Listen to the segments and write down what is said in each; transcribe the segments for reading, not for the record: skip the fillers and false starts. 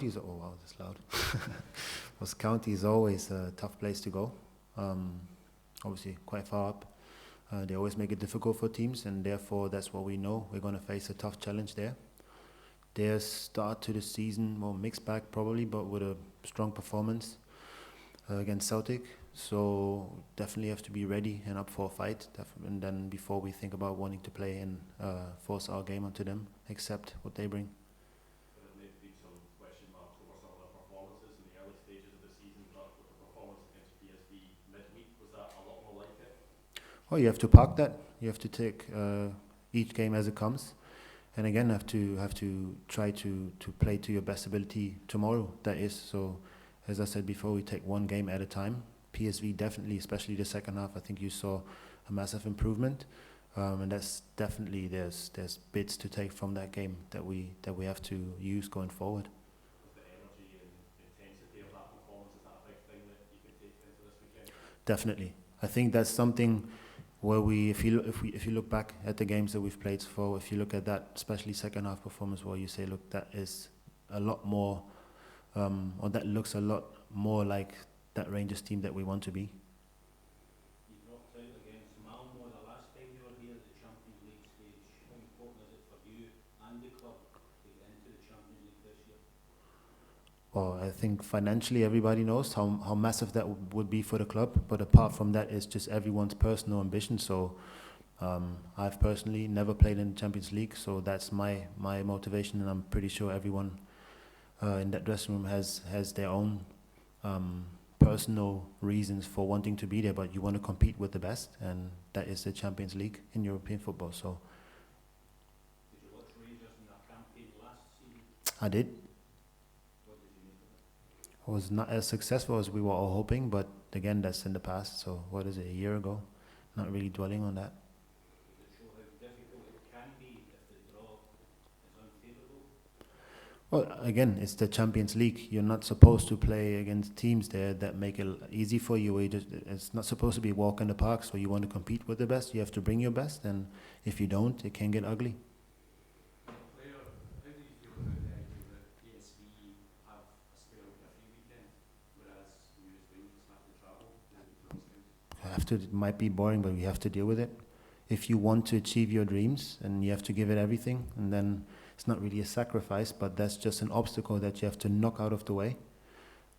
Oh wow, that's loud. Ross County is always a tough place to go. Um, Obviously, quite far up. They always make it difficult for teams, and therefore that's what we know. We're going to face a tough challenge there. Their start to the season, well, mixed bag probably, but with a strong performance against Celtic. So definitely have to be ready and up for a fight. And then before we think about wanting to play and force our game onto them, accept what they bring. There may be some question marks over some of the performances in the early stages of the season, but with the performance against PSV midweek, was that a lot more like it? Oh, you have to park that. You have to take each game as it comes, and again have to try to play to your best ability tomorrow. That is so. As I said before, we take one game at a time. PSV definitely, especially the second half. I think you saw a massive improvement, and that's definitely there's bits to take from that game that we have to use going forward. Was the energy and intensity of that performance, is that a big thing that you can take into this weekend? Definitely, I think that's something where if you look back at the games that we've played so far, if you look at that, especially second half performance, where you say, look, that is a lot more, or that looks a lot more like that Rangers team that we want to be. You dropped out against Malmo the last time you were here at the Champions League stage. How important is it for you and the club to get into the Champions League this year? Well, I think financially everybody knows how massive that would be for the club. But apart from that, it's just everyone's personal ambition. So I've personally never played in the Champions League, so that's my motivation, and I'm pretty sure everyone in that dressing room has their own personal reasons for wanting to be there. But you want to compete with the best, and that is the Champions League in European football. So Did you watch Rangers in their campaign last season? I did. What did you make of it? I was not as successful as we were all hoping, but again, that's in the past. So what is it, a year ago? Not really dwelling on that. Does it show how difficult it can be if the draw is unfavourable? Well, again, it's the Champions League. You're not supposed to play against teams there that make it easy for you. It's not supposed to be a walk in the park. So you want to compete with the best, you have to bring your best. And if you don't, it can get ugly. Player, how do you feel about the idea that PSV have a spare week every weekend, whereas you as Rangers have to travel to It might be boring, but we have to deal with it. If you want to achieve your dreams, and you have to give it everything, and then it's not really a sacrifice, but that's just an obstacle that you have to knock out of the way,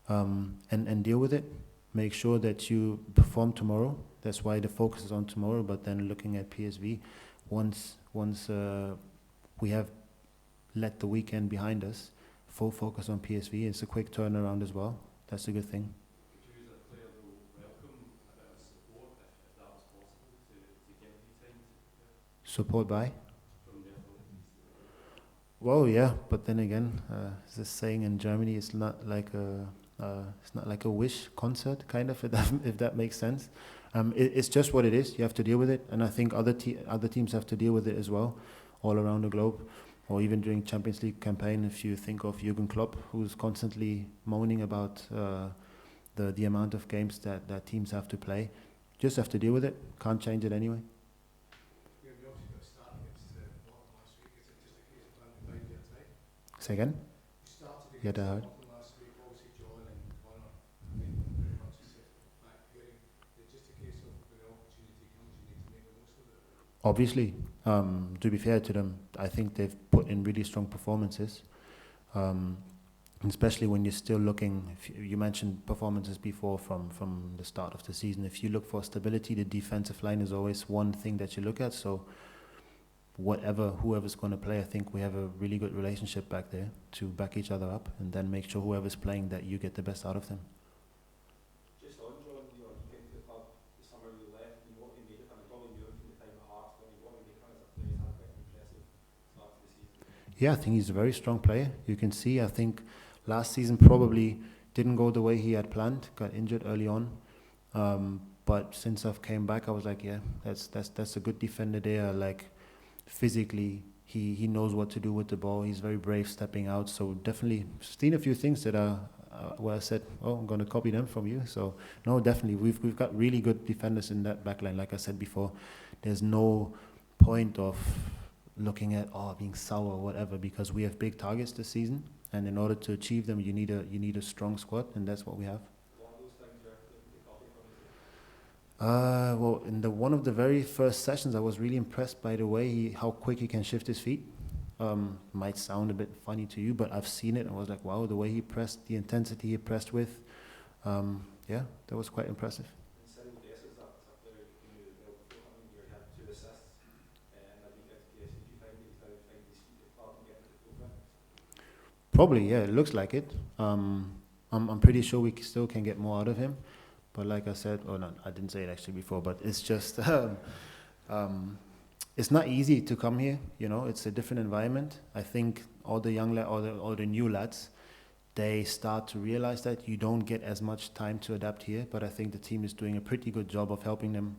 and deal with it. Make sure that you perform tomorrow. That's why the focus is on tomorrow. But then looking at PSV, once we have let the weekend behind us, full focus on PSV. It's a quick turnaround as well. That's a good thing. Would you as a player though welcome a bit of support if that was possible to give you time to prepare Support by? from the authorities? Well, yeah, but then again, there's a saying in Germany, it's not like a wish concert, kind of, if that makes sense. It's just what it is. You have to deal with it, and I think other teams have to deal with it as well, all around the globe, or even during Champions League campaign. If you think of Jurgen Klopp, who's constantly moaning about the amount of games that teams have to play, just have to deal with it. Can't change it anyway. Yeah, we obviously got a start against Balogun last week. Is it just a case of trying to find your time? Say again? You started Yeah, against I heard. Balogun last week, obviously John and Connor, I mean, pretty much set back pairing. Is it just a case of when the opportunity comes, you need to make the most of it? Obviously, to be fair to them, I think they've put in really strong performances. Especially when you're still looking, you mentioned performances before from the start of the season. If you look for stability, the defensive line is always one thing that you look at. So whoever's going to play, I think we have a really good relationship back there to back each other up, and then make sure whoever's playing that you get the best out of them. Just on John, you came to the club the summer you left, and what you made of him, I probably knew him from the time at Hearts, but what you made of him as a player, had quite an impressive start to the season. Yeah, I think he's a very strong player. You can see, I think last season probably didn't go the way he had planned, got injured early on. But since I've came back, I was like, yeah, that's a good defender there. Like physically, he knows what to do with the ball. He's very brave stepping out. So definitely seen a few things that are where I said, oh, I'm going to copy them from you. So no, definitely we've got really good defenders in that backline. Like I said before, there's no point of looking at being sour or whatever, because we have big targets this season. And in order to achieve them, you need a strong squad, and that's what we have. What are those things you're looking to copy from his team? Well, in one of the very first sessions, I was really impressed by the way how quick he can shift his feet. Might sound a bit funny to you, but I've seen it and I was like, wow, the way he pressed, the intensity he pressed with, yeah, that was quite impressive. And Cyriel is that player you knew well before coming here. He had 2 assists and I think at PSG. Did you find that he's now finding his feet at Club and getting to the forefront? Probably, yeah, it looks like it. I'm pretty sure we still can get more out of him, but like I said, or not, I didn't say it actually before, but it's just it's not easy to come here. You know, it's a different environment. I think all the young all the new lads, they start to realize that you don't get as much time to adapt here. But I think the team is doing a pretty good job of helping them.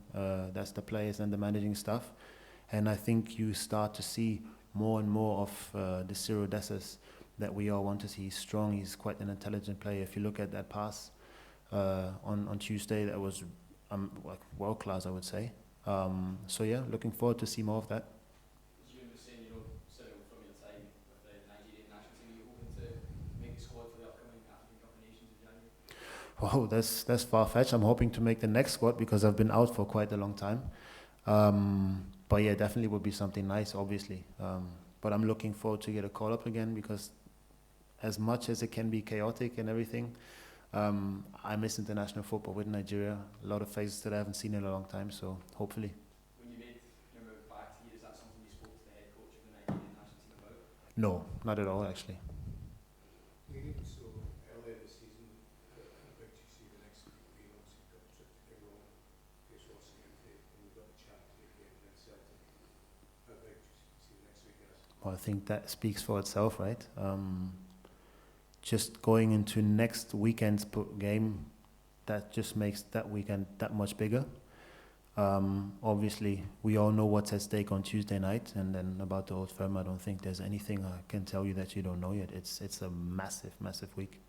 That's the players and the managing staff, and I think you start to see more and more of the Cyriel that we all want to see. He's strong. He's quite an intelligent player. If you look at that pass on Tuesday, that was like world class, I would say. So yeah, looking forward to see more of that. Jurgen was saying, Cyriel, from your time with the Nigerian national team, are you hoping to make the squad for the upcoming African Cup of Nations in January? Oh, that's far-fetched. I'm hoping to make the next squad because I've been out for quite a long time. But yeah, definitely would be something nice, obviously. But I'm looking forward to get a call up again because as much as it can be chaotic and everything, I miss international football with Nigeria. A lot of faces that I haven't seen in a long time, so hopefully. When you made your move back here, is that something you spoke to the head coach of the Nigerian national team about? No, not at all, actually. Leading so early this season, how big do you see the next week being? Obviously, you've got the trip to Cameroon, face Ross County, and you've got the Champions League game against Celtic. How big do you see the next week as? Well, I think that speaks for itself, right? Just going into next weekend's game, that just makes that weekend that much bigger. Obviously, we all know what's at stake on Tuesday night, and then about the Old Firm, I don't think there's anything I can tell you that you don't know yet. It's a massive, massive week.